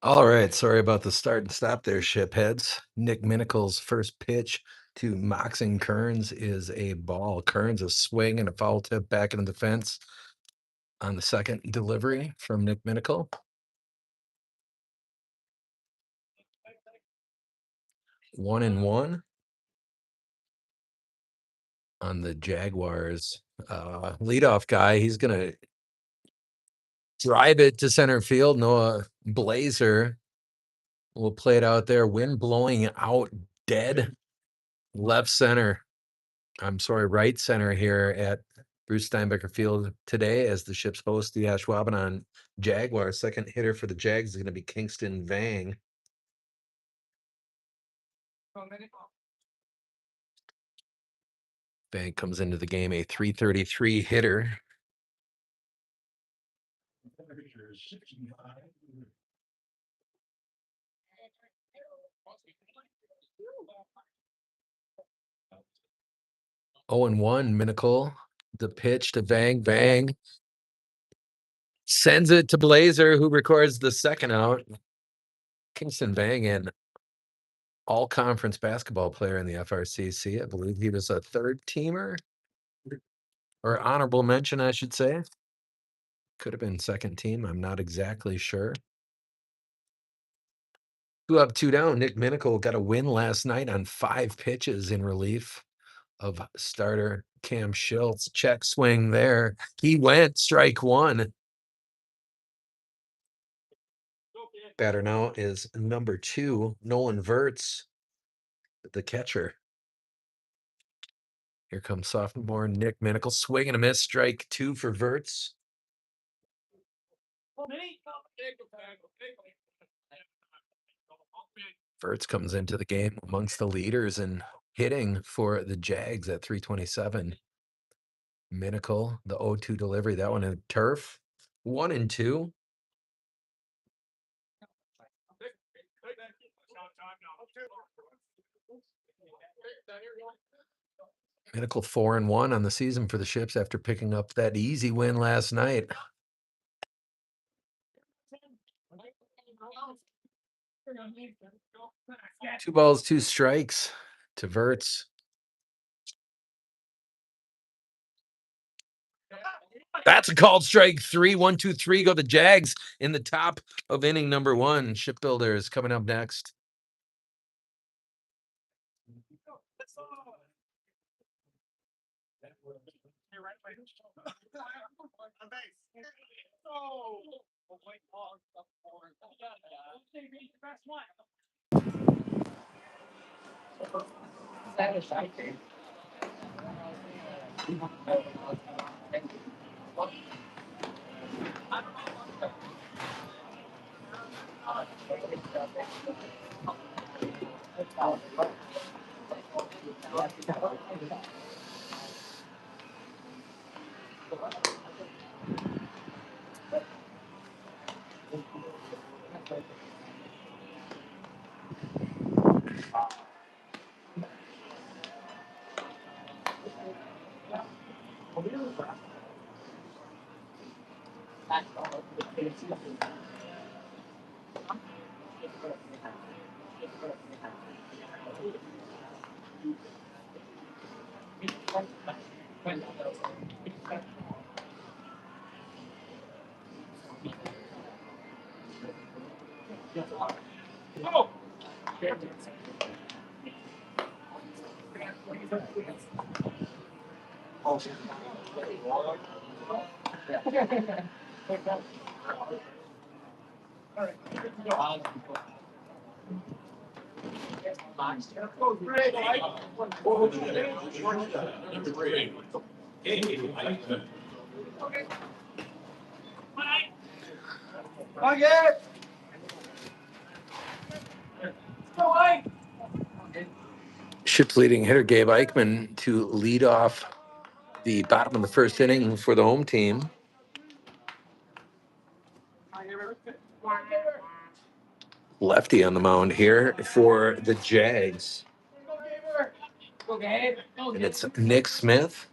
All right, sorry about the start and stop there, shipheads. Nick Minicle's first pitch to Moxon Kearns is a ball. Kearns a swing and a foul tip back into the fence on the second delivery from Nick Minicle. 1-1 on the Jaguars. Leadoff guy, he's gonna drive it to center field. Noah Blazer will play it out there. Wind blowing out dead left center. I'm sorry, right center here at Bruce Steinbecker Field today as the Ships host the Ashwaubenon Jaguars. Second hitter for the Jags is going to be Kingston Vang. Vang comes into the game a .333 hitter. Oh and 1, Minicle. The pitch to Vang. Vang sends it to Blazer, who records the second out. Kingston Vang, an all-conference basketball player in the FRCC. I believe he was a third teamer or honorable mention, I should say. Could have been second team. I'm not exactly sure. 2 up, 2 down. Nick Minicle got a win last night on 5 pitches in relief of starter Cam Schultz. Check swing there. He went strike 1. Batter now is number 2, Nolan Verts, the catcher. Here comes sophomore Nick Minicle. Swing and a miss. Strike 2 for Verts. Verts comes into the game amongst the leaders in hitting for the Jags at .327. Minicle, the 0-2 delivery. That one in turf. 1-2. Minicle 4-1 on the season for the Ships after picking up that easy win last night. Two balls, 2 strikes to Verts. That's a called strike 3. 1, 2, 3 go the Jags in the top of inning number 1. Shipbuilders coming up next. Ships leading hitter Gabe Eichmann to lead off the bottom of the first inning for the home team. Lefty on the mound here for the Jags. And it's Nick Smith.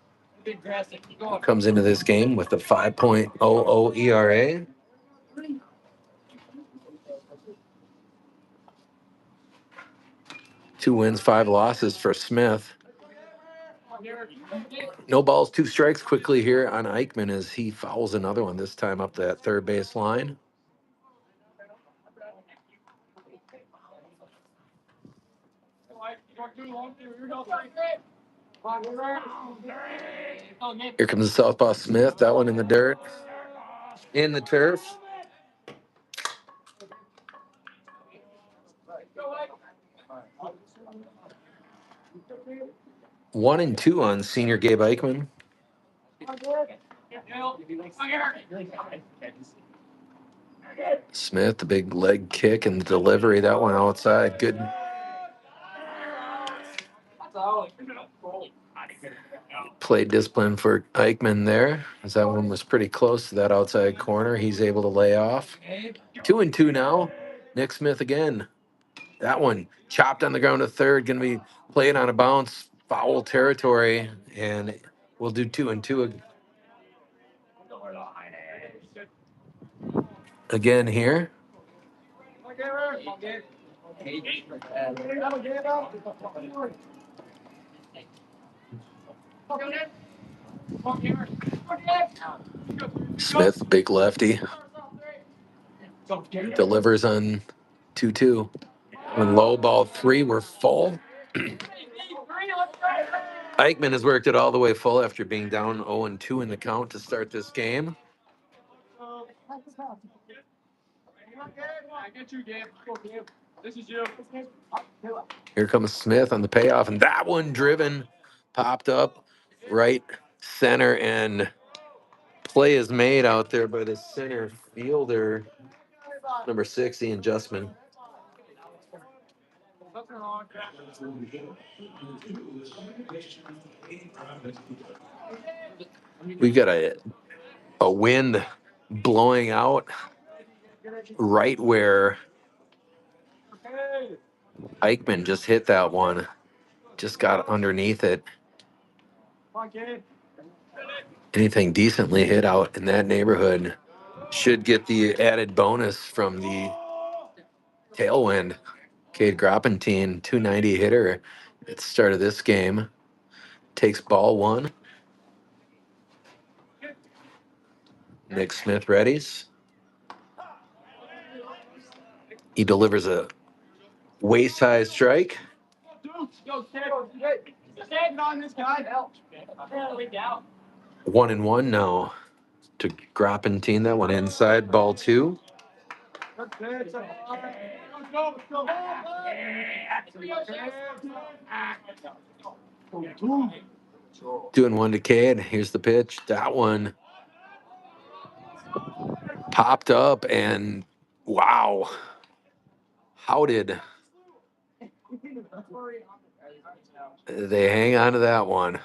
Comes into this game with a 5.00 ERA. Two wins, 5 losses for Smith. No balls, 2 strikes quickly here on Eichmann as he fouls another one, this time up that third base line. Here comes the southpaw Smith. That one in the dirt. In the turf. One and two on senior Gabe Eichmann. Smith, the big leg kick and the delivery. That one outside. Good. Play discipline for Eichmann there, as that one was pretty close to that outside corner. He's able to lay off. 2 and 2 now. Nick Smith again. That one chopped on the ground to third. Going to be played on a bounce. Foul territory. And we'll do 2 and 2 again here. Smith, big lefty. Delivers on 2-2. When low ball 3 were full. Eichmann has worked it all the way full after being down 0-2 in the count to start this game. Here comes Smith on the payoff, and that one driven, popped up right center, and play is made out there by the center fielder, number 6, Ian Justman. We've got a wind blowing out right where Eichmann just hit that one. Just got underneath it. Anything decently hit out in that neighborhood should get the added bonus from the tailwind. Cade Groppentine, 290 hitter at the start of this game. Takes ball 1. Nick Smith readies. He delivers a waist-high strike. 1-1 now to Groppentine. That one inside, ball 2. Doing 1 to Cade. Here's the pitch. That one popped up, and wow. How did they hang on to that one?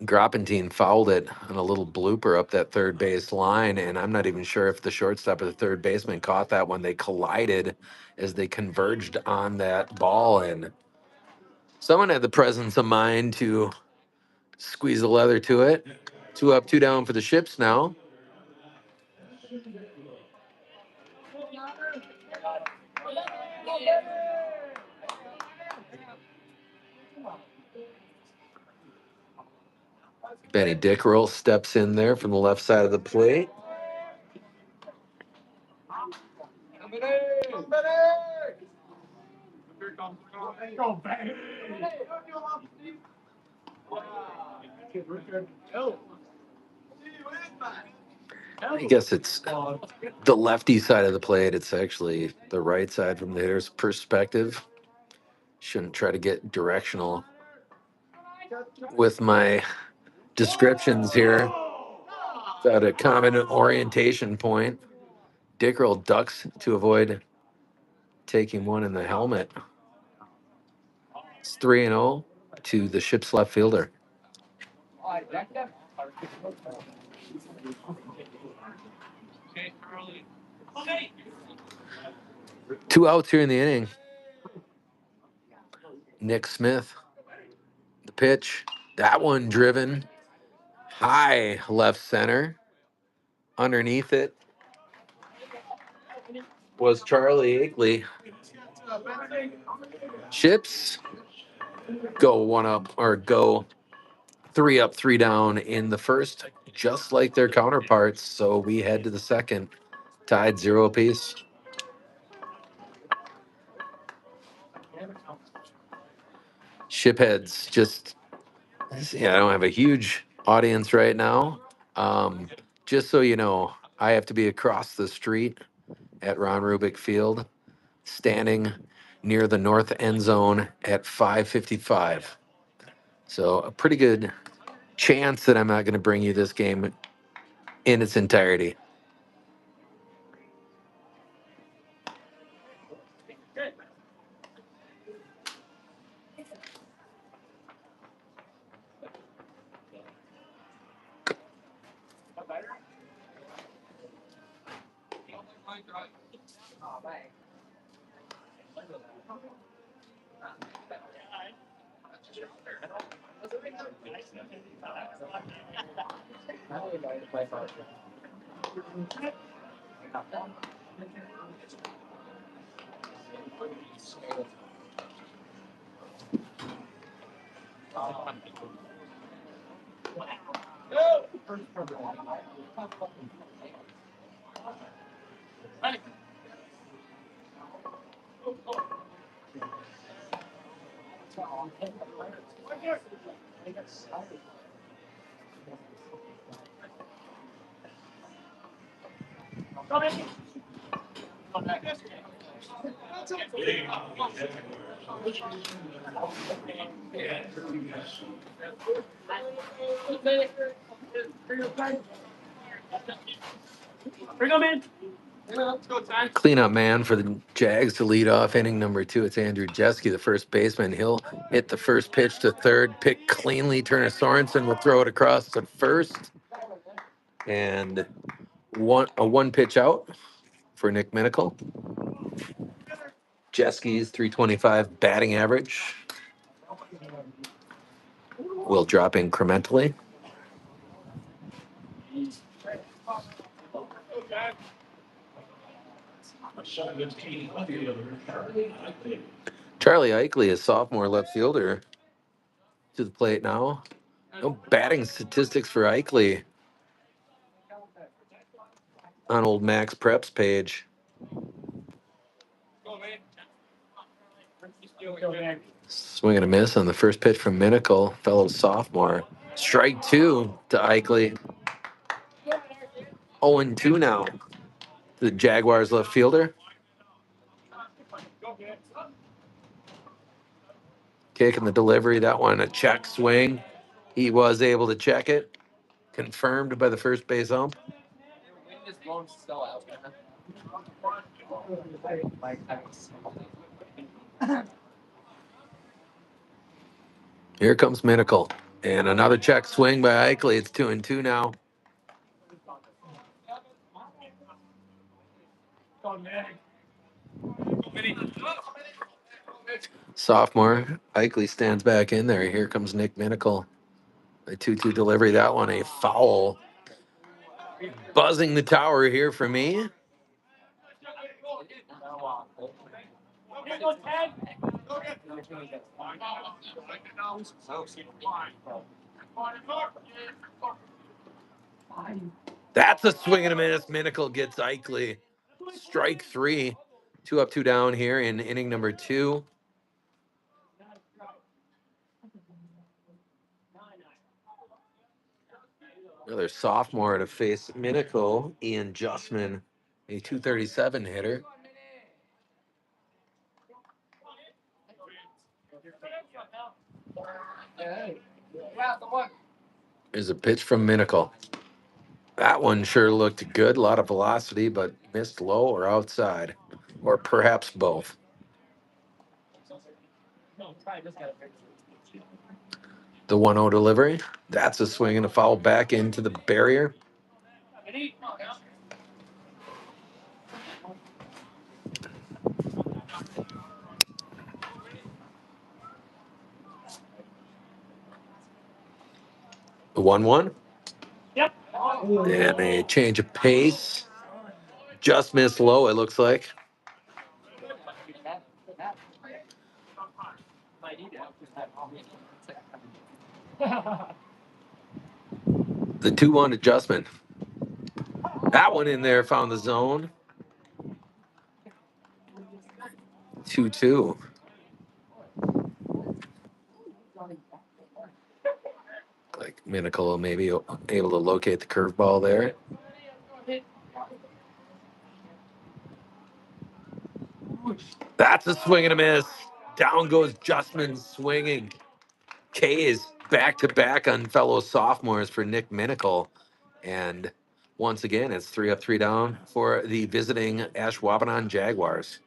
Groppentine fouled it on a little blooper up that third base line, and I'm not even sure if the shortstop or the third baseman caught that when they collided as they converged on that ball, and someone had the presence of mind to squeeze the leather to it. 2 up, 2 down for the Ships now. Benny Dickerel steps in there from the left side of the plate. I guess it's the lefty side of the plate. It's actually the right side from the hitter's perspective. Shouldn't try to get directional with my descriptions here. Without a common orientation point. Dickerel ducks to avoid taking one in the helmet. It's 3-0 to the Ship's left fielder. Two outs here in the inning. Nick Smith, the pitch. That one driven high left center. Underneath it was Charlie Akeley. Chips go one up or go three up, three down in the first, just like their counterparts. So we head to the second, tied 0 apiece. Shipheads just, yeah, I don't have a huge audience right now. Um, just so you know, I have to be across the street at Ron Rubik Field, standing near the north end zone at 5:55. So a pretty good chance that I'm not going to bring you this game in its entirety. Cleanup man for the Jags to lead off inning number 2. It's Andrew Jeske, the first baseman. He'll hit the first pitch to third, pick cleanly. Turner Sorensen will throw it across to first. And one pitch out for Nick Minical. Jeske's 325 batting average will drop incrementally. Charlie Ikley, a sophomore left fielder, to the plate now. No batting statistics for Ikley on old Max Prep's page. Swing and a miss on the first pitch from Minical, fellow sophomore. Strike 2 to Ikley. 0-2 now. The Jaguars left fielder. Kick and the delivery. That one a check swing. He was able to check it. Confirmed by the first base ump. Here comes Minical. And another check swing by Ikley. It's 2-2 now. Sophomore. Ikley stands back in there. Here comes Nick Minical. A 2-2 delivery. That one a foul. Buzzing the tower here for me. That's a swing and a miss. Minical gets Ikley. Strike 3. 2 up, 2 down here in inning number 2. Another sophomore to face Minical, Ian Justman, a 237 hitter. There's a pitch from Minical. That one sure looked good. A lot of velocity, but missed low or outside, or perhaps both. The 1-0 delivery. That's a swing and a foul back into the barrier. The 1-1. And a change of pace. Just missed low, it looks like. The 2-1 adjustment. That one in there found the zone. 2-2. Like Minical maybe able to locate the curveball there. That's a swing and a miss. Down goes Justman swinging. K's back to back on fellow sophomores for Nick Minical. And once again, it's 3 up, 3 down for the visiting Ashwaubenon Jaguars.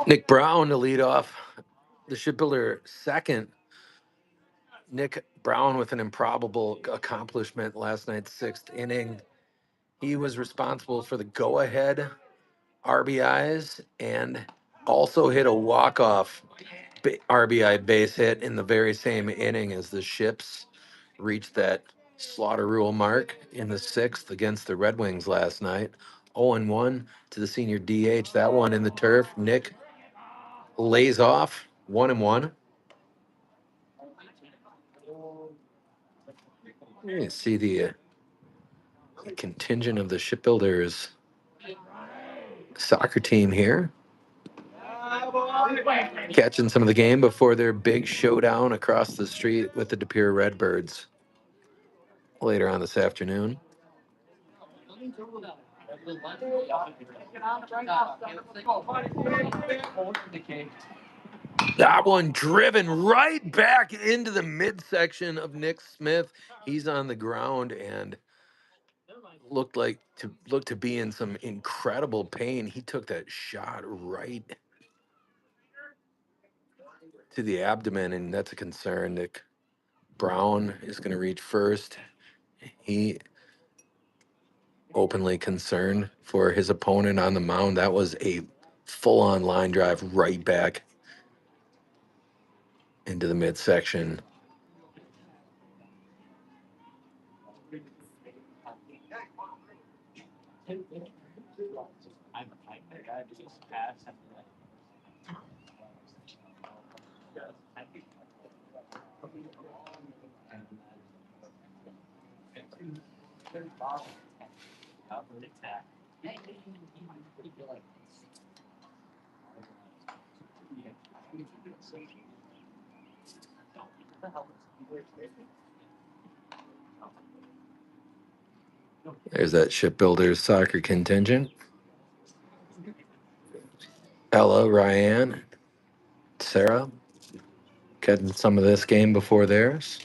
Nick Brown to lead off the shipbuilder second. Nick Brown with an improbable accomplishment last night's sixth inning. He was responsible for the go-ahead RBIs and also hit a walk-off RBI base hit in the very same inning as the Ships reached that slaughter rule mark in the sixth against the Red Wings last night. 0-1 to the senior DH. That one in the turf. Nick lays off 1-1. You see the contingent of the Shipbuilders soccer team here catching some of the game before their big showdown across the street with the De Pere Redbirds later on this afternoon. That one driven right back into the midsection of Nick Smith. He's on the ground and looked to be in some incredible pain. He took that shot right to the abdomen, and that's a concern. Nick Brown is going to reach first. He openly concerned for his opponent on the mound. That was a full-on line drive right back into the midsection. There's that Shipbuilders soccer contingent. Ella, Ryan, Sarah, catching some of this game before theirs.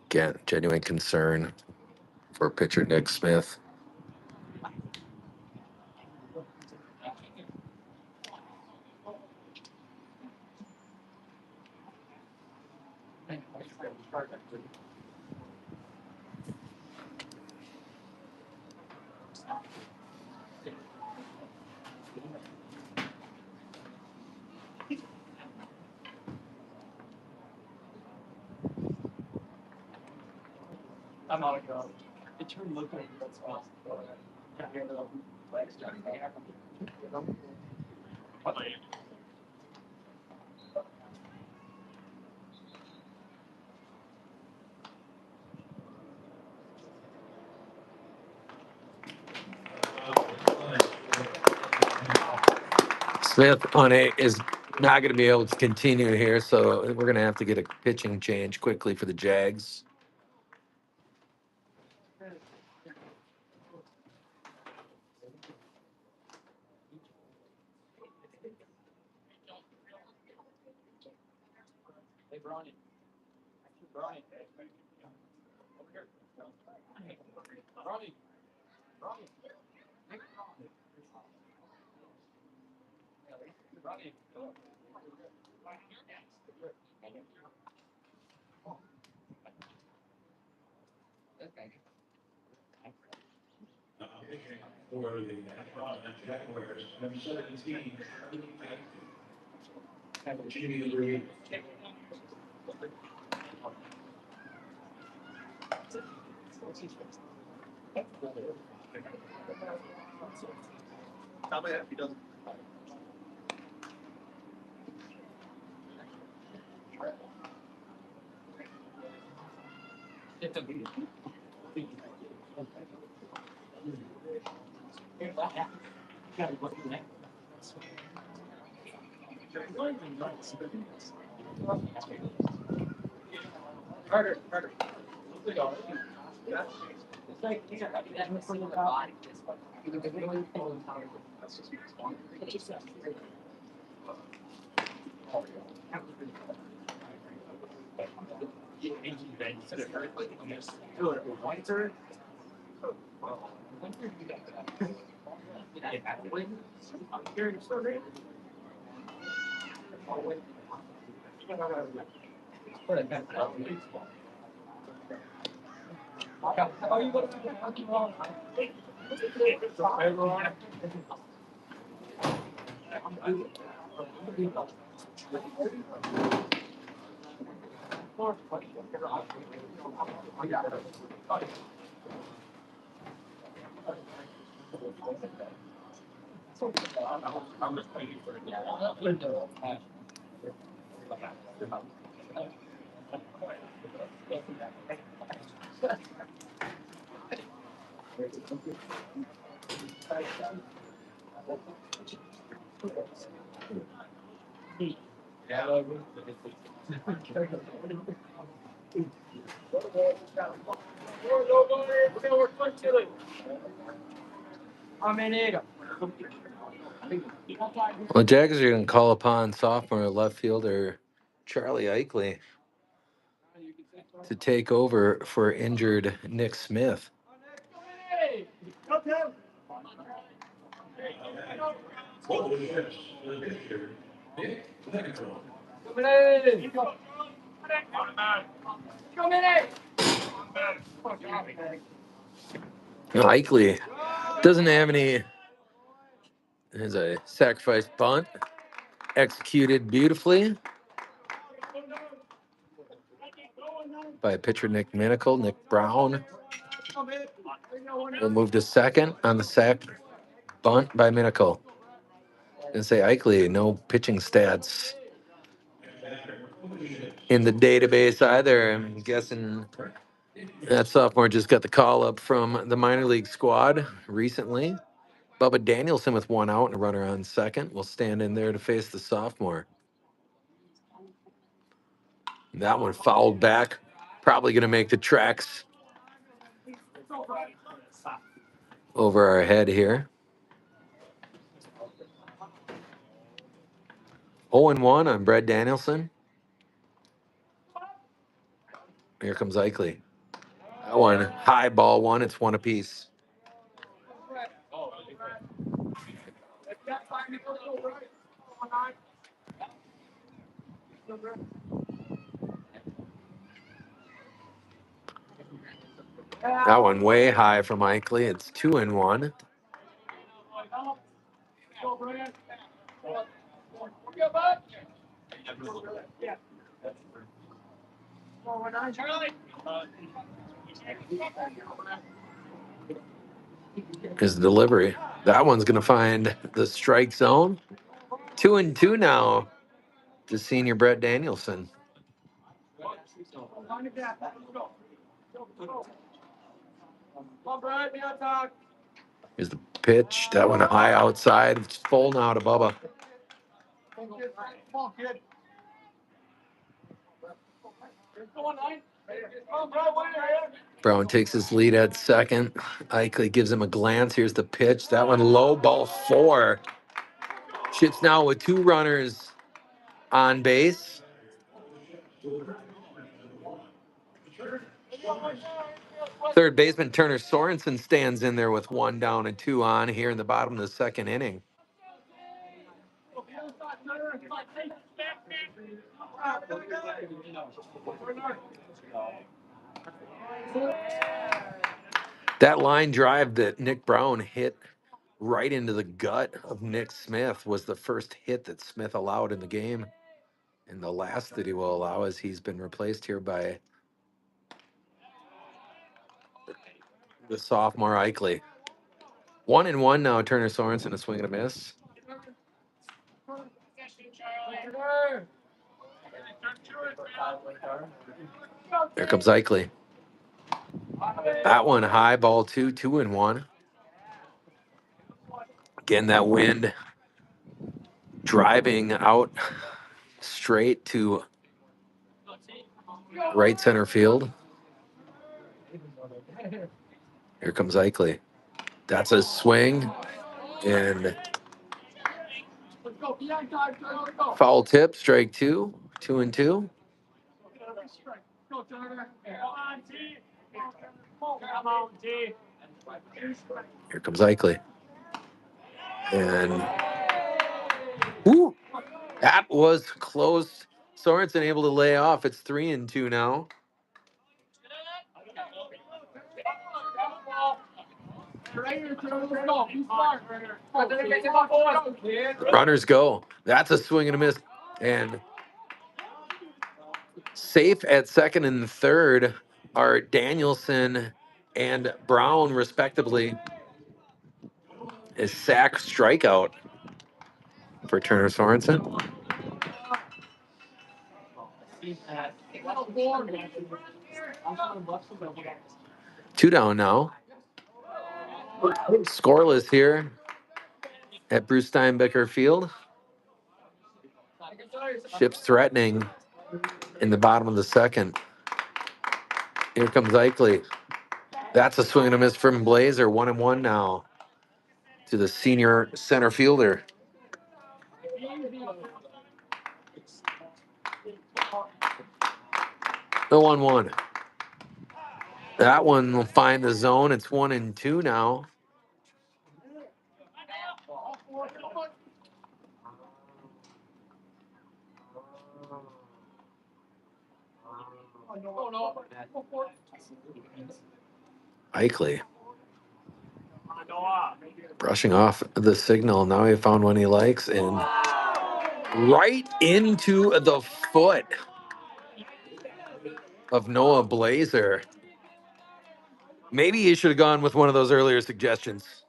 Again, genuine concern for pitcher Nick Smith. Smith on a is not going to be able to continue here, so we're going to have to get a pitching change quickly for the Jags. Well, Jags are going to call upon sophomore left fielder Charlie Eichley to take over for injured Nick Smith. Eichley doesn't have any. There's a sacrifice bunt executed beautifully by pitcher Nick Minicle. Nick Brown will move to second on the sac bunt by Minicle. And say Eichley, no pitching stats in the database either. I'm guessing that sophomore just got the call up from the minor league squad recently. Bubba Danielson with one out and a runner on second will stand in there to face the sophomore. That one fouled back. Probably going to make the tracks over our head here. 0-1 on Brett Danielson. Here comes Eichley. That one, high ball one. It's one apiece. That one way high from Ikley. It's 2-1. Is the delivery. That one's going to find the strike zone. 2-2 now to senior Brett Danielson. Here's the pitch. That one high outside. It's full now to Bubba. Brown takes his lead at second. Ikley gives him a glance. Here's the pitch. That one low, ball 4. Shits now with 2 runners on base. Third baseman Turner Sorensen stands in there with 1 down and 2 on here in the bottom of the second inning. That line drive that Nick Brown hit right into the gut of Nick Smith was the first hit that Smith allowed in the game. And the last that he will allow as he's been replaced here by the sophomore Ikley. 1-1 now, Turner Sorensen, a swing and a miss. There comes Ikley. That one high, ball 2, 2-1. Again, that wind driving out straight to right center field. Here comes Ikley. That's a swing and foul tip, strike 2, 2-2. Here comes Ikley. And whoo, that was close. Sorensen able to lay off. It's 3-2 now. Runners go. That's a swing and a miss. And safe at second and third are Danielson and Brown, respectively. A sack strikeout for Turner Sorensen. 2 down now. Scoreless here at Bruce Steinbecker Field. Ships threatening in the bottom of the second. Here comes Ikley. That's a swing and a miss from Blazer. 1-1 now to the senior center fielder. The 1-1. That one will find the zone. It's 1-2 now. Ikley brushing off the signal. Now he found one he likes and right into the foot of Noah Blazer. Maybe he should have gone with one of those earlier suggestions.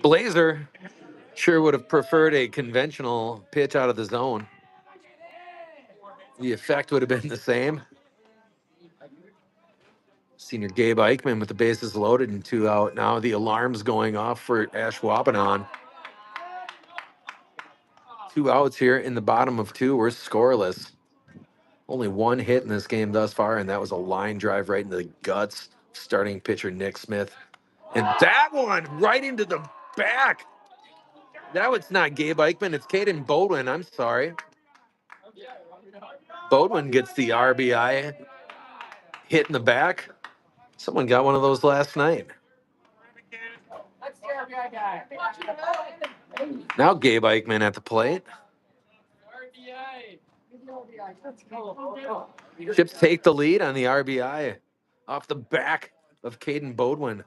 Blazer sure would have preferred a conventional pitch out of the zone. The effect would have been the same. Senior Gabe Eichmann with the bases loaded and 2 out. Now the alarm's going off for Ashwaubenon. 2 outs here in the bottom of 2. We're scoreless. Only 1 hit in this game thus far, and that was a line drive right into the guts. Starting pitcher Nick Smith. And that one right into the back. Now it's not Gabe Eichmann, it's Caden Bodwin. I'm sorry. Bodwin gets the RBI hit in the back. Someone got one of those last night. Now Gabe Eichmann at the plate. Ships take the lead on the RBI off the back of Caden Bodwin.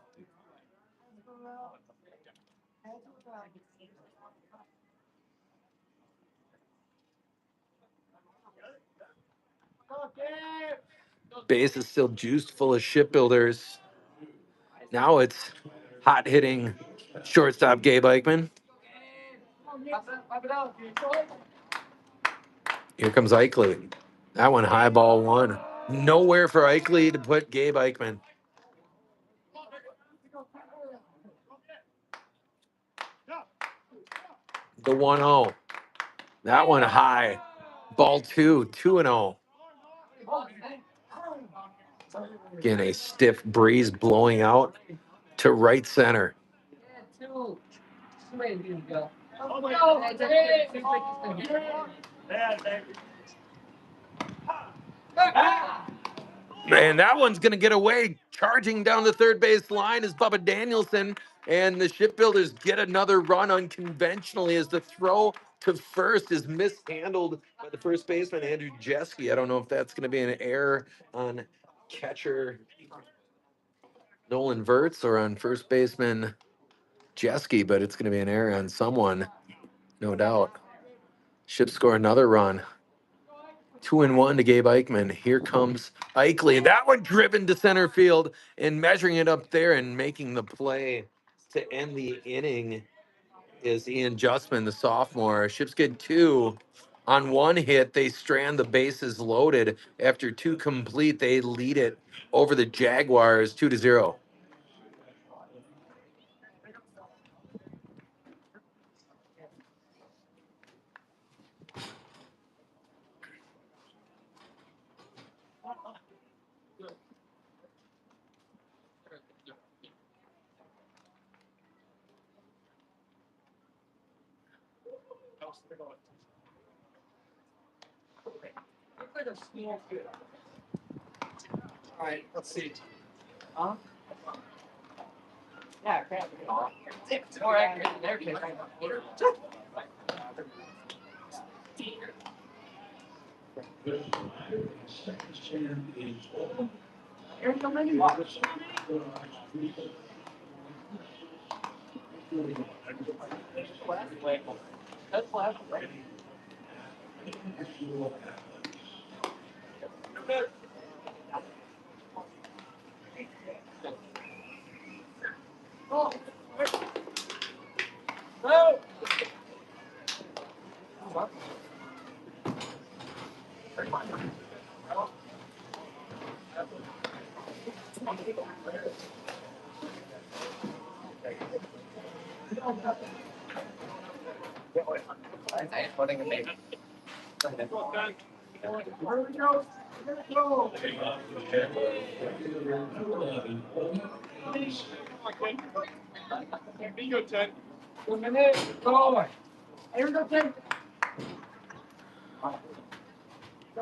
Base is still juiced full of shipbuilders. Now it's hot hitting shortstop Gabe Eichmann. Here comes Eichley. That one high ball one. Nowhere for Eichley to put Gabe Eichmann. The 1-0. That one high. Ball 2-0. Again, a stiff breeze blowing out to right center. Man, that one's going to get away. Charging down the third base line is Bubba Danielson. And the Shipbuilders get another run unconventionally as the throw to first is mishandled by the first baseman, Andrew Jeske. I don't know if that's going to be an error on catcher Nolan Wirtz or on first baseman Jeske, but it's going to be an error on someone, no doubt. Ships score another run. 2-1 to Gabe Eichmann. Here comes Eichley. That one driven to center field and measuring it up there and making the play to end the inning is Ian Justman, the sophomore. Ships get two. On one hit, they strand the bases loaded. After two complete, they lead it over the Jaguars 2-0. All right, let's see.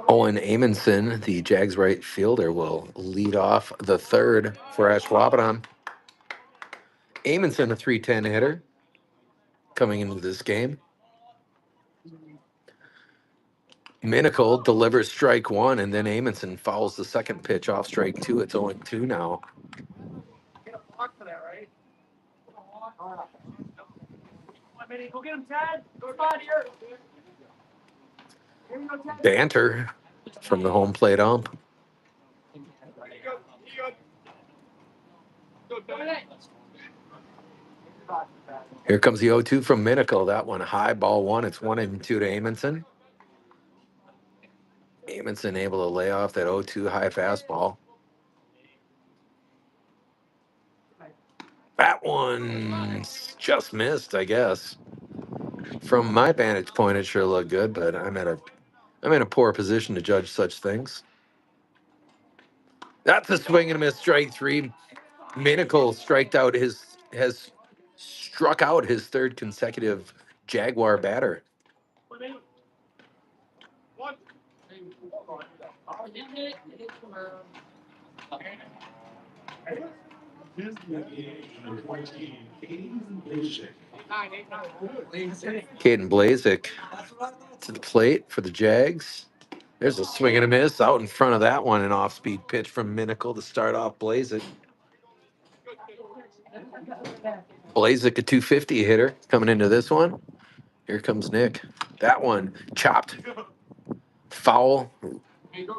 Owen Amundsen, the Jags right fielder, will lead off the third for Ashwaubenon. Amundsen, a 310 hitter, coming into this game. Minicle delivers strike one, and then Amundsen fouls the second pitch off strike two. It's 0-2 now. Banter from the home plate ump. Here comes the 0-2 from Minicle. That one high, ball one. It's 1-2 to Amundsen. Amundsen able to lay off that 0-2 high fastball. That one just missed, I guess. From my vantage point, it sure looked good, but I'm in a poor position to judge such things. That's a swing and a miss, strike three. Minicle has struck out his third consecutive Jaguar batter. Caden Blazek to the plate for the Jags. There's a swing and a miss out in front of that one. An off-speed pitch from Minical to start off Blazik. Blazik, a 250 hitter coming into this one. Here comes Nick. That one chopped. Foul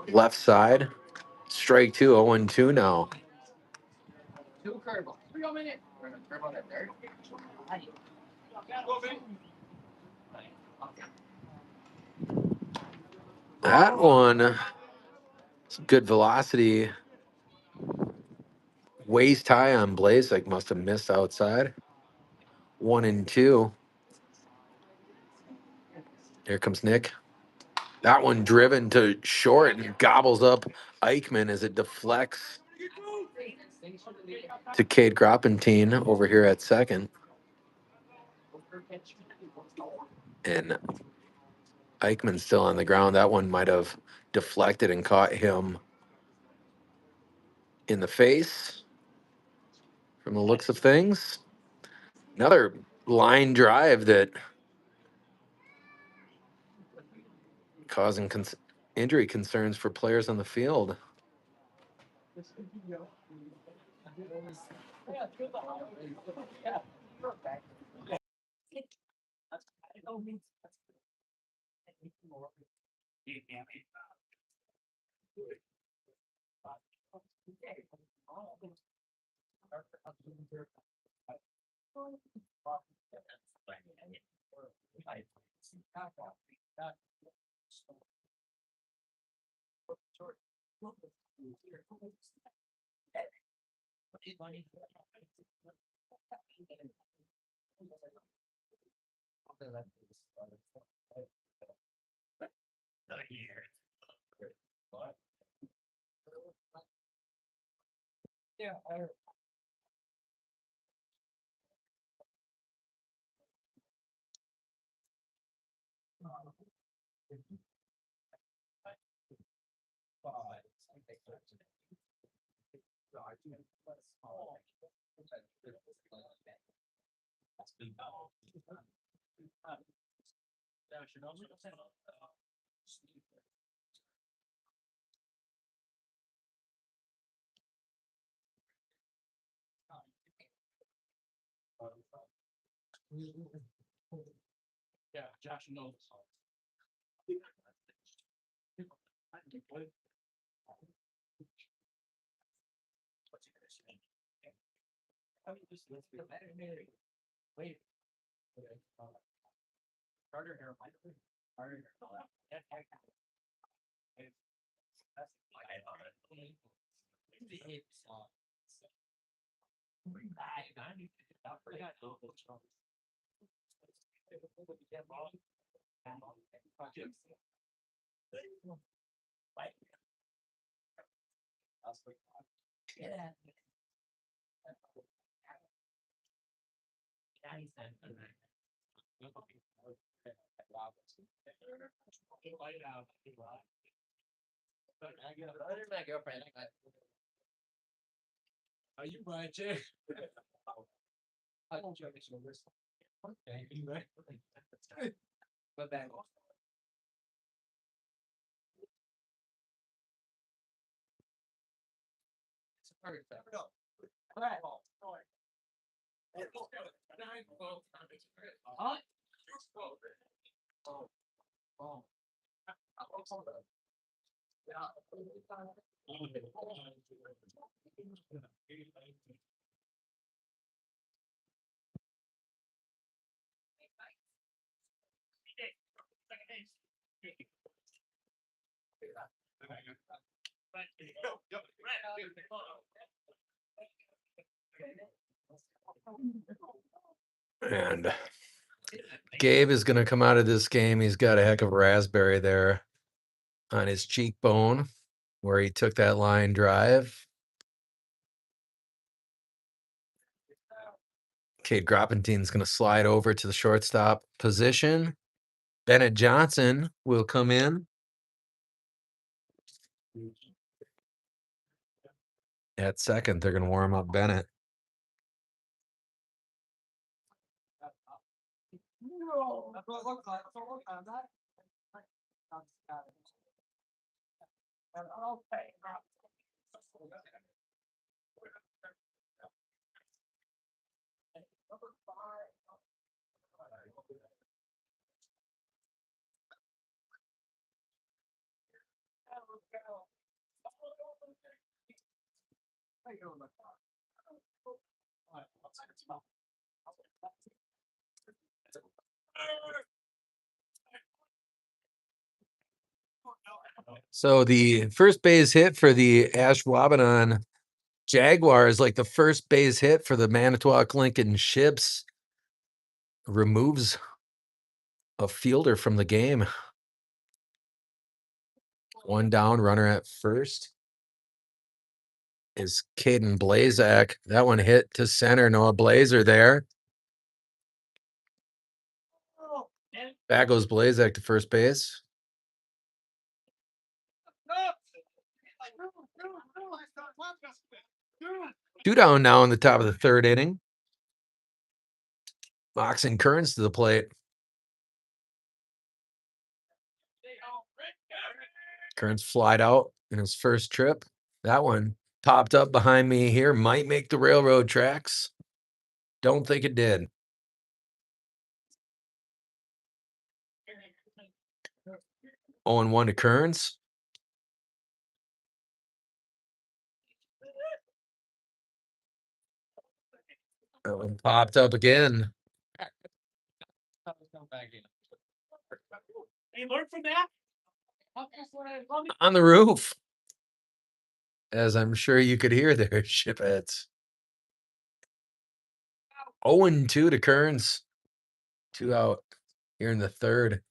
left side. Strike two, 0-2 now. That one, some good velocity. Waist high on Blazik, must have missed outside. 1-2. Here comes Nick. That one driven to short and gobbles up Eichmann as it deflects to Cade Gropentine over here at second. And Eichmann's still on the ground. That one might have deflected and caught him in the face from the looks of things. Another line drive that causing injury concerns for players on the field. And Gabe is going to come out of this game. He's got a heck of a raspberry there on his cheekbone where he took that line drive. Cade Gropentine's going to slide over to the shortstop position. Bennett Johnson will come in at second. They're going to warm up Bennett. So the first base hit for the Ashwaubenon Jaguars, like the first base hit for the Manitowoc Lincoln Ships, removes a fielder from the game. One down, runner at first is Caden Blazak. That one hit to center. Noah Blazer there. Back goes Blazak to first base. Two down now in the top of the third inning. Boxing Kearns to the plate. Kearns flied out in his first trip. That one popped up behind me here. Might make the railroad tracks. Don't think it did. 0-1 to Kearns. That one popped up again. You learn from that? On the roof. As I'm sure you could hear there, shipheads. 0-2 to Kearns. 2 out here in the third.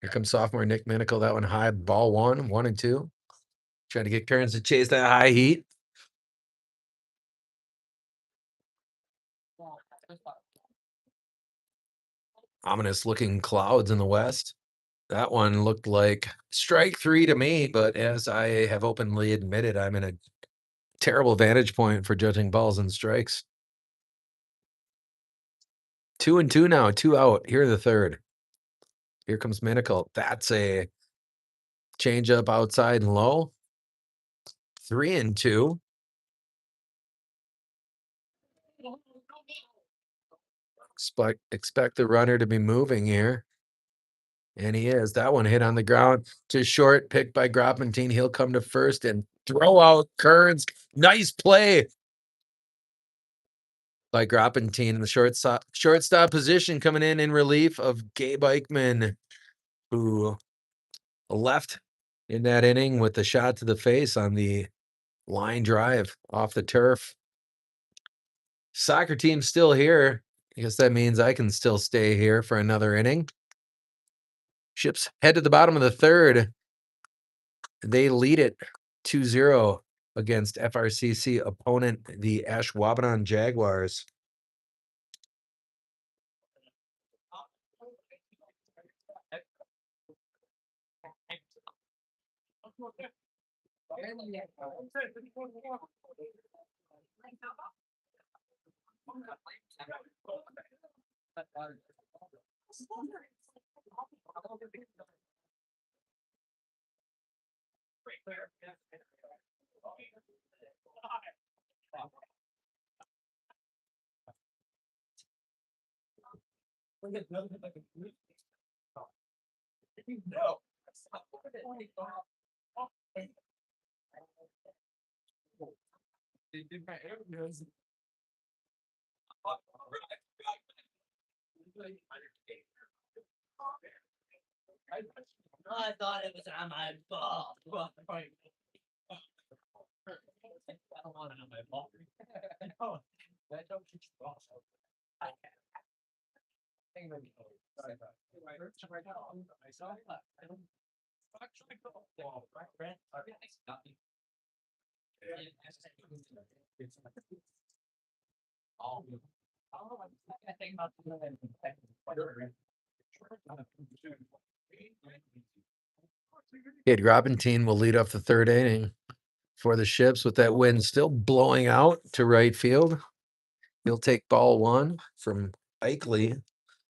Here comes sophomore Nick Minicle. That one high, ball 1-2. Trying to get Kearns to chase that high heat. Ominous looking clouds in the west. That one looked like strike 3 to me, but as I have openly admitted, I'm in a terrible vantage point for judging balls and strikes. 2-2 now, 2 out. Here in the third. Here comes Minicle. That's a changeup outside and low. 3-2. Expect the runner to be moving here. And he is. That one hit on the ground to short, picked by Groppentine. He'll come to first and throw out Kearns. Nice play by Groppentine in the shortstop position, coming in relief of Gabe Eichmann, who left in that inning with the shot to the face on the line drive off the turf. Soccer team's still here. I guess that means I can still stay here for another inning. Ships head to the bottom of the third. They lead it 2-0 against FRCC opponent, the Ashwaubenon Jaguars. I thought it was on my ball. I don't want it on my ball. No, that don't keep you off. I think maybe. I saw it. Kid Groppentine will lead off the third inning for the Ships with that wind still blowing out to right field. He'll take ball 1 from Eichley,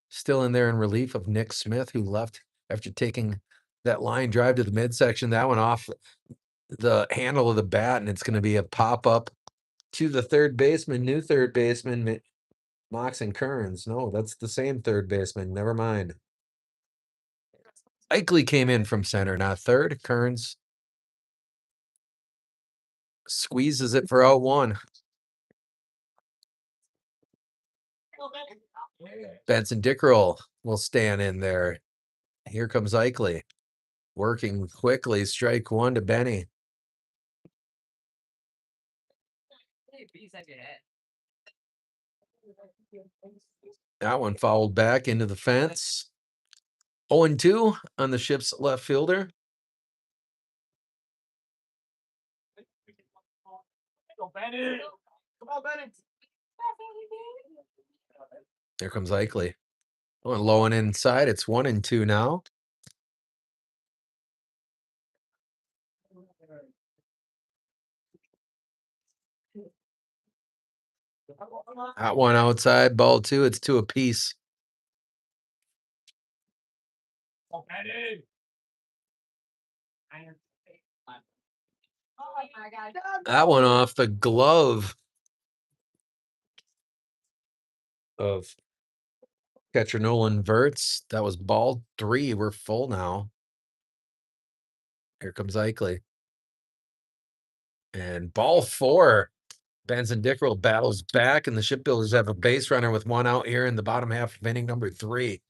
still in there in relief of Nick Smith, who left after taking that line drive to the midsection, that one off the handle of the bat, and it's going to be a pop up to the third baseman, new third baseman, Mox and Kearns. No, that's the same third baseman. Never mind. Ikley came in from center, not third. Kearns squeezes it for out one. Benson Dickrell will stand in there. Here comes Ikley. Working quickly. Strike one to Benny. That one fouled back into the fence. 0-2 on the Ship's left fielder. There comes Ikley. Going low and inside. It's 1-2 now. That one outside, ball two. It's 2 apiece. That one off the glove of catcher Nolan Verts. That was ball 3. We're full now. Here comes Ikley. And ball 4. Benson Dickrell battles back, and the Shipbuilders have a base runner with 1 out here in the bottom half of inning number 3.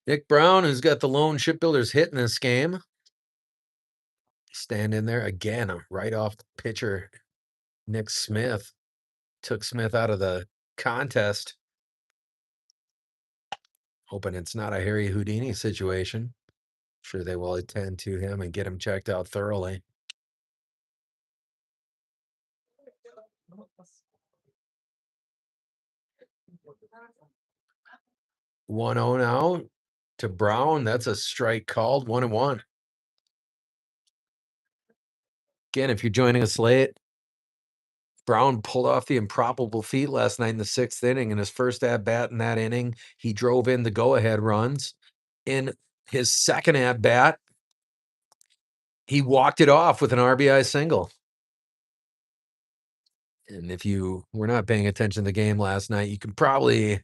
Nick Brown, who's got the lone Shipbuilders hit in this game. Stand in there again, right off the pitcher. Nick Smith took Smith out of the contest. Hoping it's not a Harry Houdini situation. Sure they will attend to him and get him checked out thoroughly. One 0 now to Brown. That's a strike called. 1-1. Again, if you're joining us late, Brown pulled off the improbable feat last night in the 6th inning. In his first at bat in that inning, he drove in the go-ahead runs. In his second at bat, he walked it off with an RBI single. And if you were not paying attention to the game last night, you can probably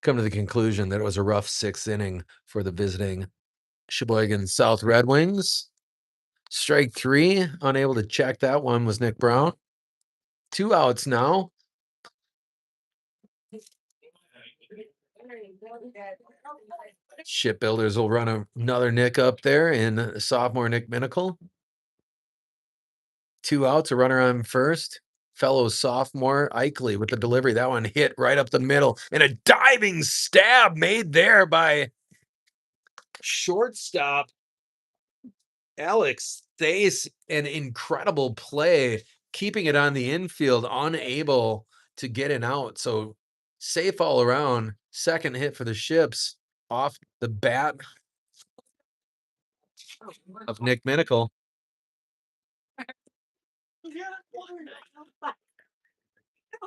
come to the conclusion that it was a rough 6th inning for the visiting Sheboygan South Red Wings. Strike 3, unable to check that one, was Nick Brown. 2 outs now. Shipbuilders will run another Nick up there in sophomore Nick Minicle. 2 outs, a runner on first. Fellow sophomore Ikley with the delivery. That one hit right up the middle, and a diving stab made there by shortstop Alex Thace. An incredible play, keeping it on the infield, unable to get an out. So safe all around. Second hit for the Ships off the bat of Nick Minicle.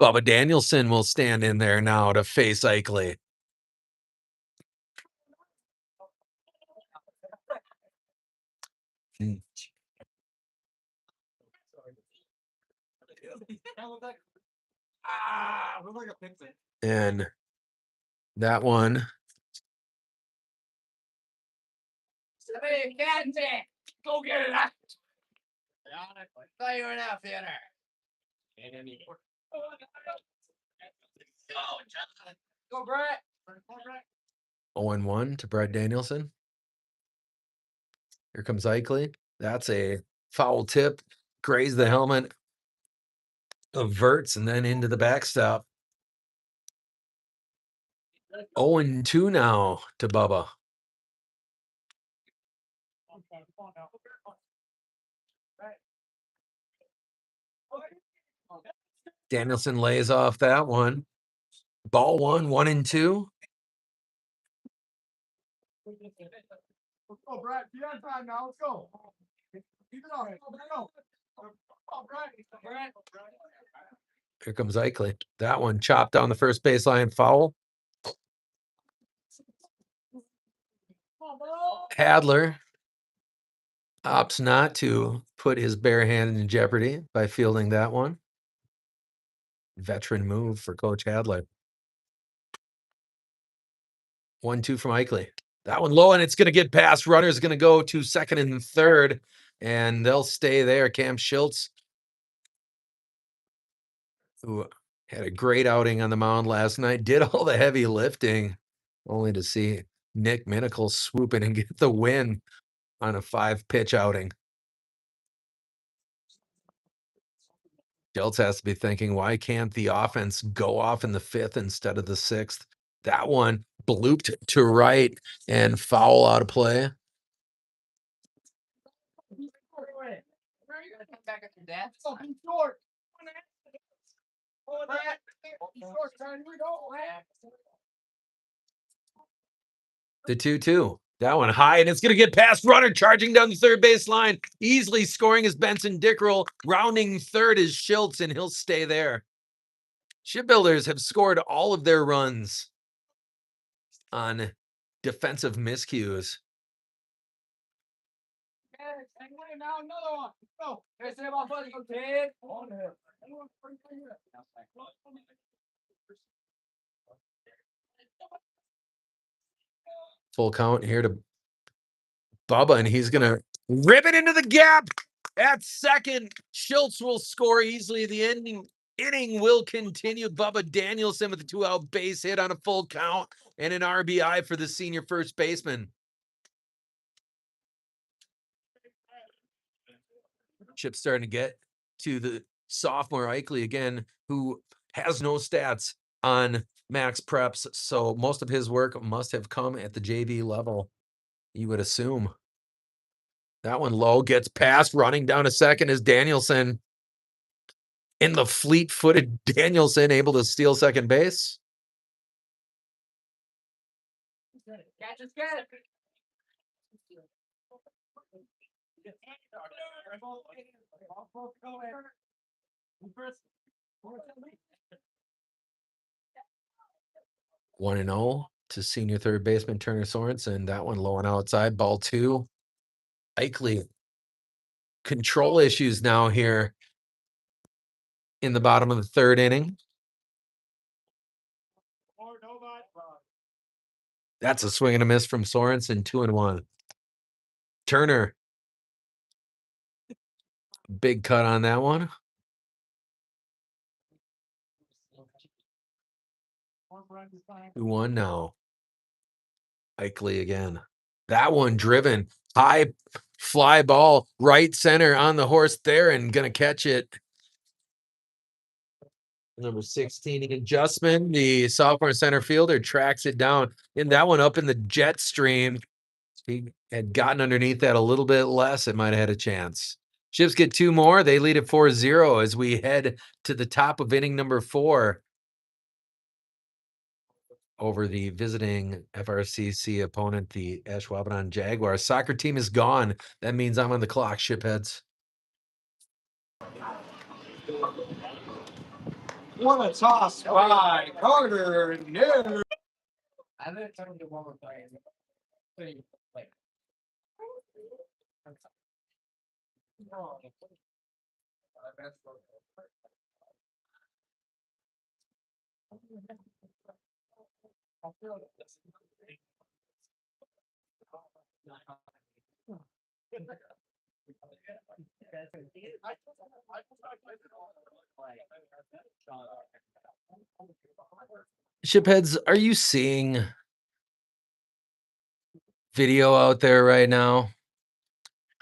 Bubba Danielson will stand in there now to face Ikley. And that one. Go get it. Thought you were out theater. 0-1 to Brett Danielson. Here comes Ikley. That's a foul tip. Grazed the helmet of Verts and then into the backstop. 0-2 now to Bubba. Danielson lays off that one. Ball 1, 1-2. Let's go, Brad. Be on time now. Let's go. Keep it on. Let's go. Here comes Eichel. That one chopped down the first baseline, foul. Hadler opts not to put his bare hand in jeopardy by fielding that one. Veteran move for Coach Hadler. 1-2 from Eichel. That one low, and it's going to get past. Runner's going to go to second and third, and they'll stay there. Cam Schultz, who had a great outing on the mound last night, did all the heavy lifting, only to see Nick Minicle swoop in and get the win on a 5-pitch outing. Schultz has to be thinking, why can't the offense go off in the 5th instead of the 6th? That one blooped to right and foul out of play. The 2-2. That one high, and it's going to get past. Runner charging down the third base line. Easily scoring is Benson Dickrell. Rounding third is Schultz, and he'll stay there. Shipbuilders have scored all of their runs on defensive miscues. Full count here to Bubba, and he's going to rip it into the gap at second. Schultz will score easily. The inning will continue. Bubba Danielson with a 2-out base hit on a full count and an RBI for the senior first baseman. Chip's starting to get to the sophomore Eichel again, who has no stats on max preps, so most of his work must have come at the JV level, you would assume. That one low, gets past, running down to second is Danielson. In the fleet-footed Danielson, able to steal second base. One and 0 to senior third baseman Turner Sorensen. That one low and outside, ball 2. Eichel, control issues now here in the bottom of the 3rd inning. That's a swing and a miss from Sorensen, 2-1. Turner, big cut on that one. 2-1 now. Eichel again. That one driven, high fly ball, right center on the horse there, and gonna catch it. Number 16, Adjustment, the sophomore center fielder, tracks it down. In that one, up in the jet stream, he had gotten underneath that a little bit less, it might have had a chance. Ships get 2 more. They lead at 4-0 as we head to the top of inning number 4 over the visiting FRCC opponent, the Ashwaubenon Jaguars. Soccer team is gone. That means I'm on the clock, shipheads. What a toss by Carter. No. I didn't tell him to one more play. Shipheads, are you seeing video out there right now?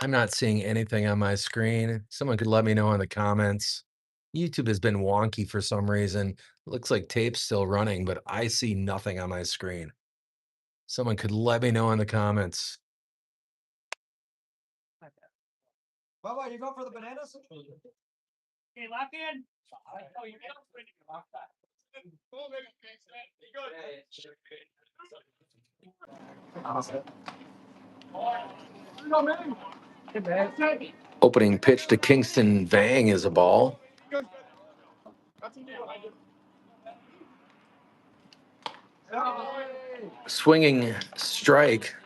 I'm not seeing anything on my screen. Someone could let me know in the comments. YouTube has been wonky for some reason. It looks like tape's still running, but I see nothing on my screen. Someone could let me know in the comments. Bubba, you go for the bananas? Okay, lock in. Oh, you lock that. Opening pitch to Kingston Vang is a ball. Swinging strike.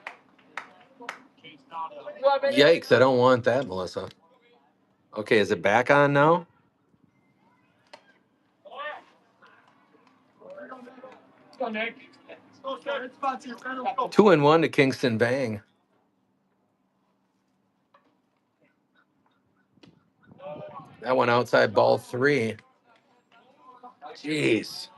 Yikes, I don't want that, Melissa. Okay, is it back on now? Two and one to Kingston Vang. That one outside ball 3. Jeez.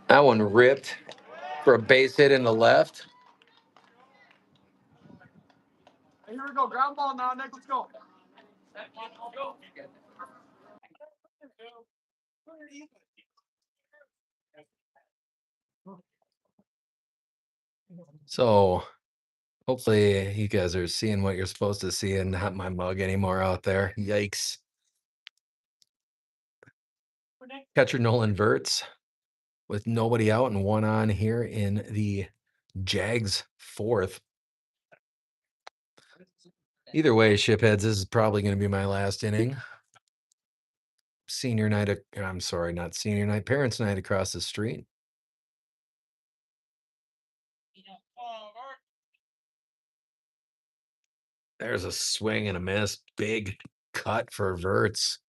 That one ripped for a base hit in the left. Here we go, ground ball now, Nick, let's go. So hopefully you guys are seeing what you're supposed to see and not my mug anymore out there. Yikes. Catcher Nolan Verts with nobody out and one on here in the Jags 4th. Either way, shipheads, this is probably going to be my last inning. Senior night, I'm sorry, not senior night, parents' night across the street. There's a swing and a miss. Big cut for Verts.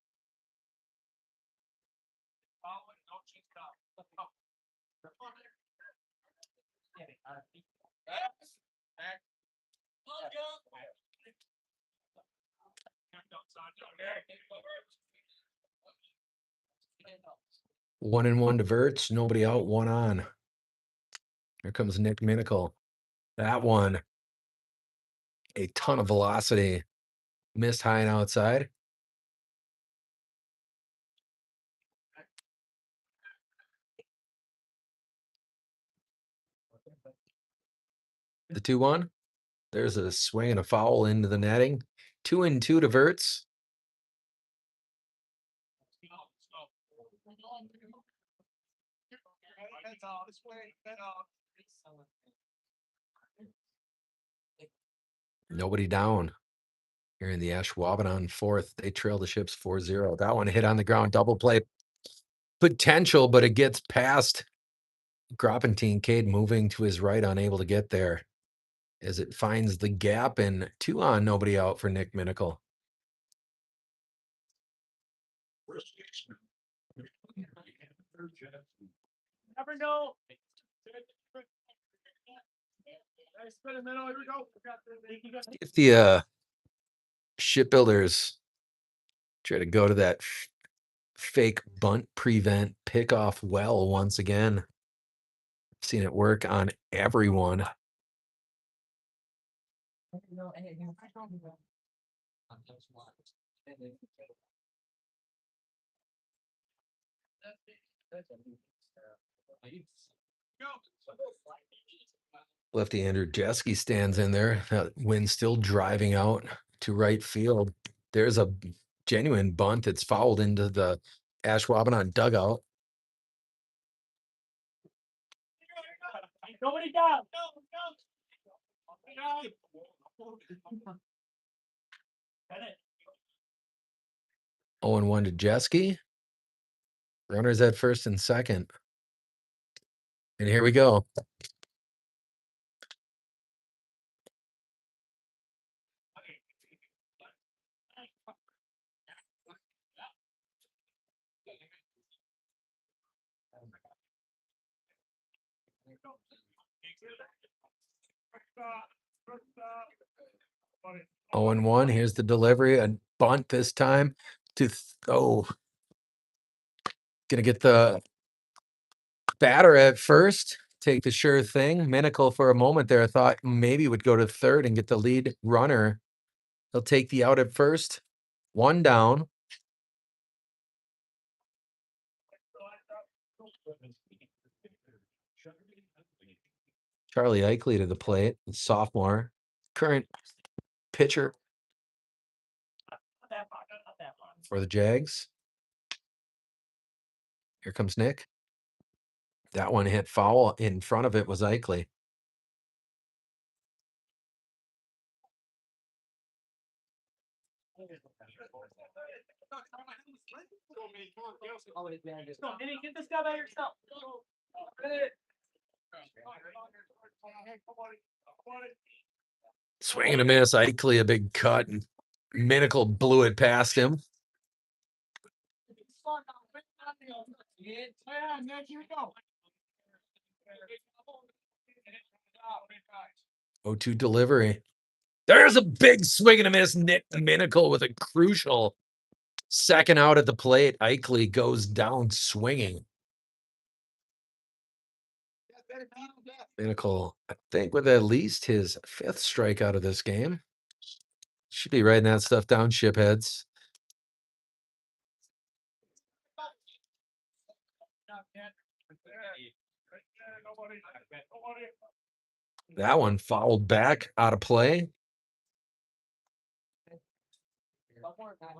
One and one to Verts, nobody out, one on. Here comes Nick Minicle. That one, a ton of velocity. Missed high and outside. The 2-1. There's a swing and a foul into the netting. 2 and 2 to Verts. Nobody down here in the Ashwaubenon 4th. They trail the Ships 4-0. That one hit on the ground, double play potential, but it gets past Groppentine. Cade moving to his right, unable to get there as it finds the gap, and 2 on, nobody out for Nick Minicle. Never know. If the shipbuilders try to go to that fake bunt prevent pickoff well once again. Seen it work on everyone. Lefty Andrew Jeske stands in there. That wind still driving out to right field. There's a genuine bunt that's fouled into the Ashwaubenon dugout. Nobody down. 0-1 to Jeske. Runners at first and second. And here we go. Oh and 1. Here's the delivery. A bunt this time to gonna get the batter at first. Take the sure thing. Minicle for a moment there thought maybe would go to third and get the lead runner. He'll take the out at first. 1 down. Charlie Eichley to the plate, sophomore, current pitcher for the Jags. Here comes Nick. That one hit foul. In front of it was Eichel. Get this guy by yourself. Swing and a miss. Eichel, a big cut, and Minicle blew it past him. Oh, 2 delivery. There's a big swing and a miss. Nick Minicle with a crucial second out at the plate. Eichel goes down swinging. Minicle, I think, with at least his 5th strikeout of this game. Should be writing that stuff down, shipheads. That one fouled back out of play.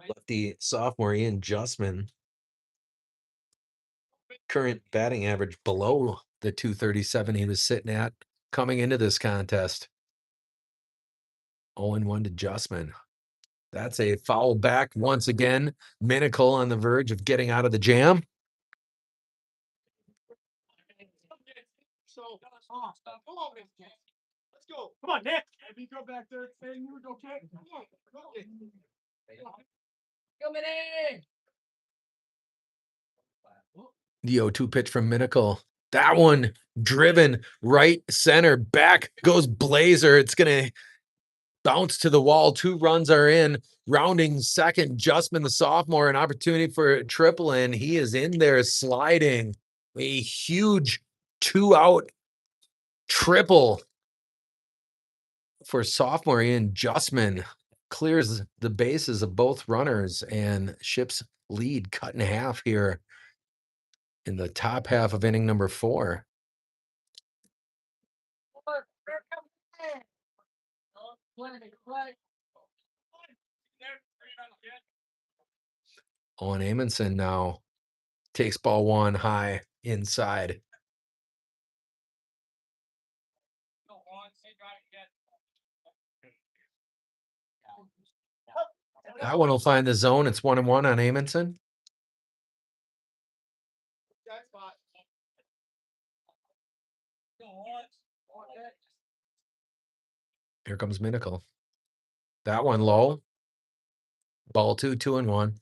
Lefty sophomore Ian Justman, current batting average below the 237 he was sitting at coming into this contest. 0-1 to Justman. That's a foul back once again. Minicle on the verge of getting out of the jam. Let's go. Come on, Nick. If you go back there saying you were okay. Come in. The 0-2 pitch from Minicle. That one driven right center. Back goes Blazer. It's going to bounce to the wall. 2 runs are in. Rounding second, Justman, the sophomore, an opportunity for a triple, and he is in there sliding. A huge 2-out triple for sophomore Ian Justman. Clears the bases of both runners, and Ship's lead cut in half here in the top half of inning number 4. Owen Amundsen now takes ball 1 high inside. That one will find the zone. It's 1-1 on Amundsen. Here comes Minicle. That one low. Ball 2, 2-1.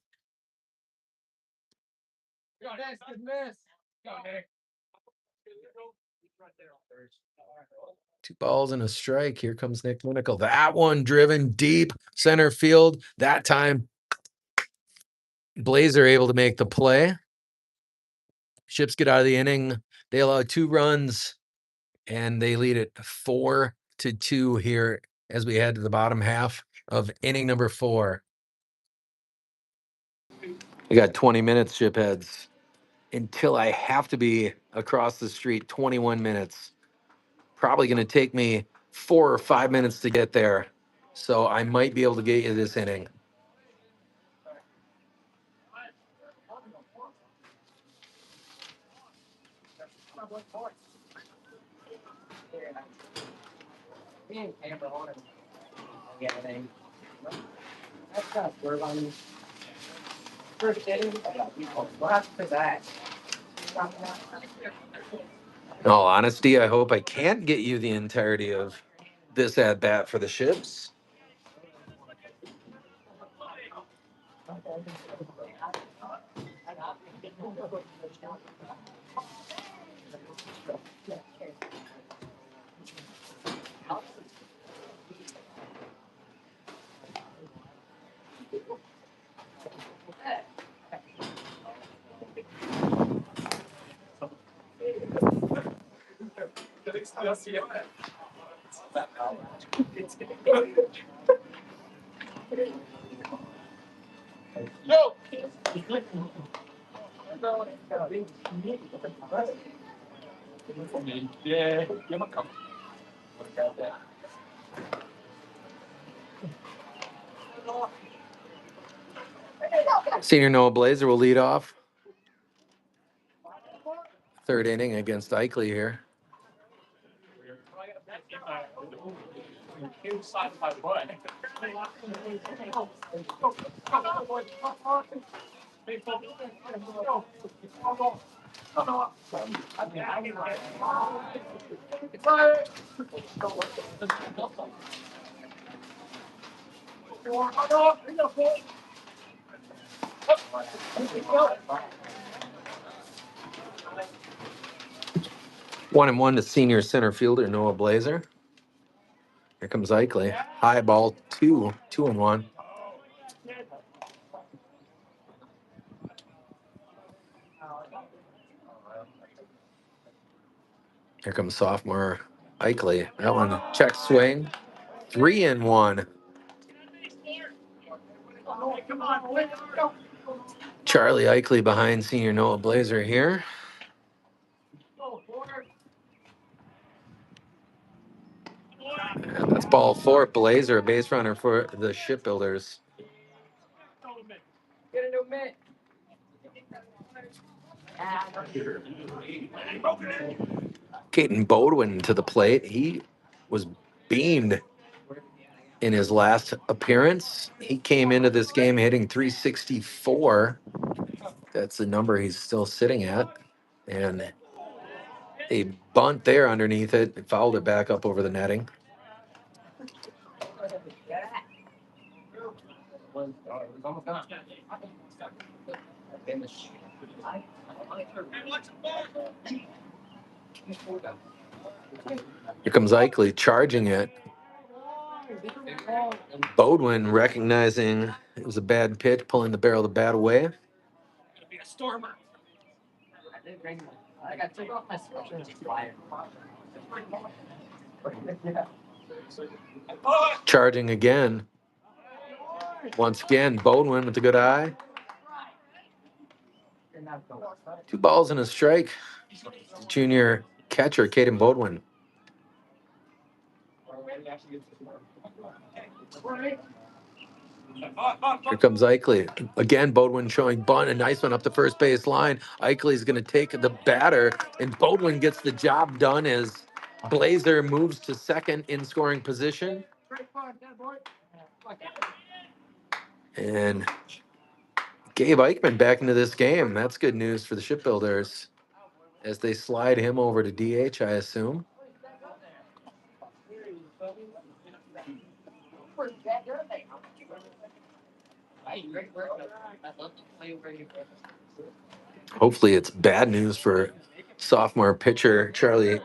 Two balls and a strike. Here comes Nick Minicle. That one driven deep center field. That time, Blazer able to make the play. Ships get out of the inning. They allow 2 runs, and they lead it 4-2 here as we head to the bottom half of inning number 4. I got 20 minutes, shipheads, until I have to be across the street. 21 minutes. Probably going to take me 4 or 5 minutes to get there. So I might be able to get you this inning. In all honesty, I hope I can't get you the entirety of this at bat for the Ships. Senior Noah Blazer will lead off. third inning against Eichley here. One and one to senior center fielder Noah Blazer. Here comes Eichley. High ball, 2-1. Here comes sophomore Eichley. That one check swing. 3-1. Charlie Eichley behind senior Noah Blazer here. And that's ball 4. Blazer, a base runner for the Shipbuilders. Caden Bodwin to the plate. He was beamed in his last appearance. He came into this game hitting 364. That's the number he's still sitting at. And a bunt there underneath it. Fouled it back up over the netting. Here comes Eichley charging it. Bodwin recognizing it was a bad pitch, pulling the barrel of the bat away. Charging again. Once again, Bodwin with a good eye. 2 balls and a strike. Junior catcher, Caden Bodwin. Here comes Eichley. Again, Bodwin showing bunt. A nice one up the first base line. Eichley's going to take the batter, and Bodwin gets the job done as Blazer moves to second in scoring position. And Gabe Eichmann back into this game. That's good news for the Shipbuilders as they slide him over to DH, I assume. Hopefully it's bad news for sophomore pitcher Charlie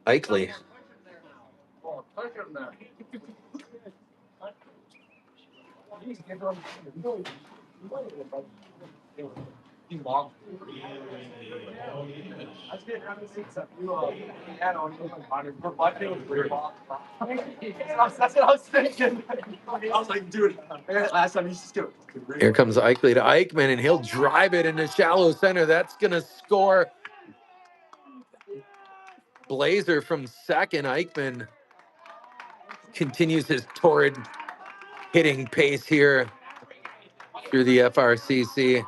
Eichley. That's what I was thinking. I was like, dude, last time you just do it. Here comes Eichley to Eichmann, and he'll drive it into shallow center. That's going to score. Blazer from second. Eichmann continues his torrid hitting pace here through the FRCC.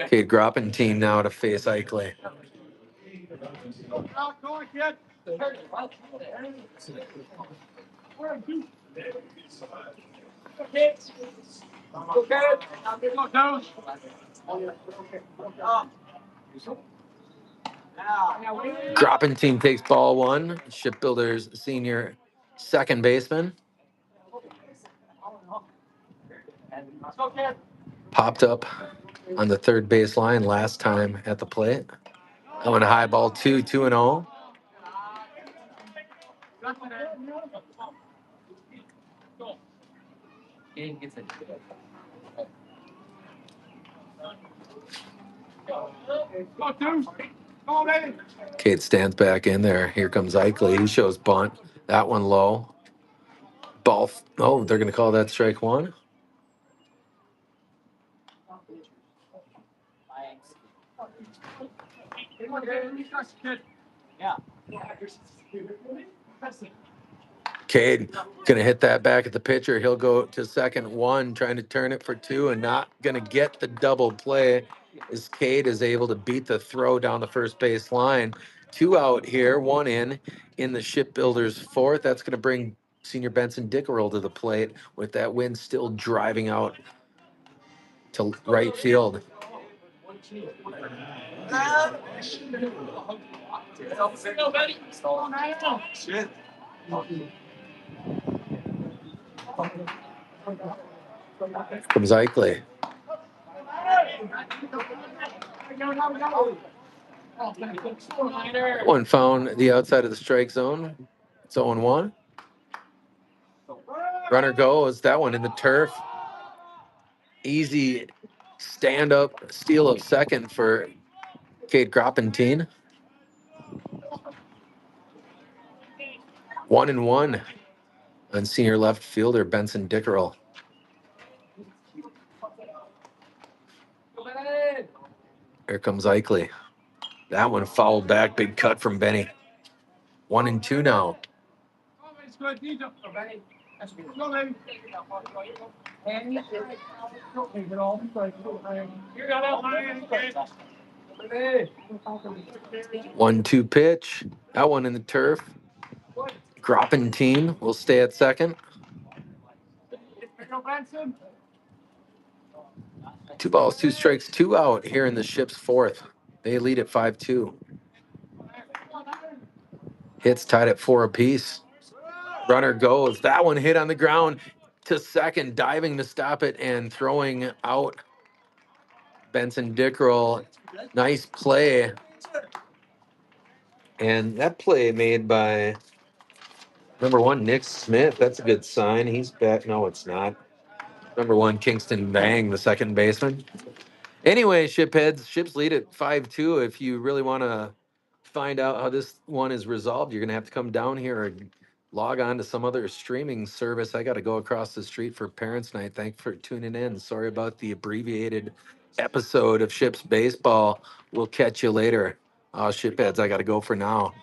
Cade Groppin team now to face Eichley. Groppin team takes ball 1. Shipbuilders senior second baseman. Popped up on the third base line last time at the plate. That one high ball 2-0. Cade stands back in there. Here comes Eichley. He shows bunt. That one low. Ball. Oh, they're going to call that strike 1. Cade gonna hit that back at the pitcher. He'll go to second one, trying to turn it for two, and not gonna get the double play as Cade is able to beat the throw down the first base line. Two out here, one in the Shipbuilders fourth. That's gonna bring senior Benson Dickerell to the plate with that wind still driving out to right field. Comes Eichley. One found the outside of the strike zone. It's 0-1. Runner goes. That one in the turf. Easy stand up steal of second for Cade Groppentine. 1-1 on senior left fielder Benson Dickerell. Here comes Eichley. That one fouled back. Big cut from Benny. 1-2 now. One-two pitch. That one in the turf. Groppentine will stay at second. 2 balls, 2 strikes, 2 out here in the Ship's fourth. They lead at 5-2. Hits tied at 4 apiece. Runner goes. That one hit on the ground to second, diving to stop it and throwing out Benson Dickerell. Nice play. And that play made by number 1, Nick Smith. That's a good sign. He's back. No, it's not. Number 1, Kingston Bang, the second baseman. Anyway, Shipheads, Ships lead at 5-2. If you really want to find out how this one is resolved, you're going to have to come down here and log on to some other streaming service. I got to go across the street for Parents' Night. Thanks for tuning in. Sorry about the abbreviated episode of Ships Baseball. We'll catch you later. Shipheads, I got to go for now.